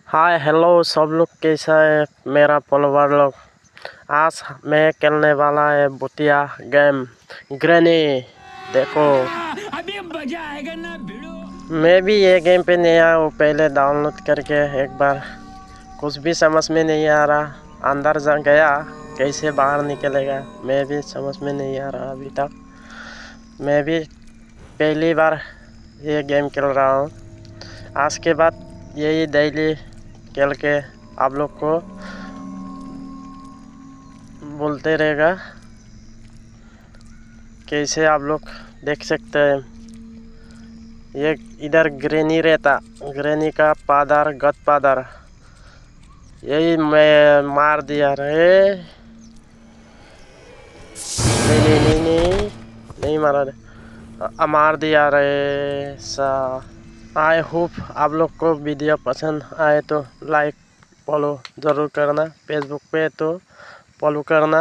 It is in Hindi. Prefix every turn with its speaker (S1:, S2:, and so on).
S1: हाय हेलो सब लोग, कैसा है मेरा परिवार लोग। आज मैं खेलने वाला है भूतिया गेम ग्रैनी। देखो,
S2: अभी मजा आएगा ना भिड़ो।
S1: मैं भी ये गेम पे नया हूँ, पहले डाउनलोड करके एक बार कुछ भी समझ में नहीं आ रहा। अंदर जा गया, कैसे बाहर निकलेगा मैं भी समझ में नहीं आ रहा अभी तक। मैं भी पहली बार ये गेम खेल रहा हूँ। आज के बाद यही डेली खेल के आप लोग को बोलते रहेगा। कैसे आप लोग देख सकते हैं, ये इधर ग्रैनी रहता, ग्रैनी का फादर गॉडफादर, यही मैं मार दिया रे। नहीं नहीं नहीं नहीं नहीं मारा रे, मार दिया रे सा। आई होप आप लोग को वीडियो पसंद आए तो लाइक फॉलो ज़रूर करना, फेसबुक पे तो फॉलो करना।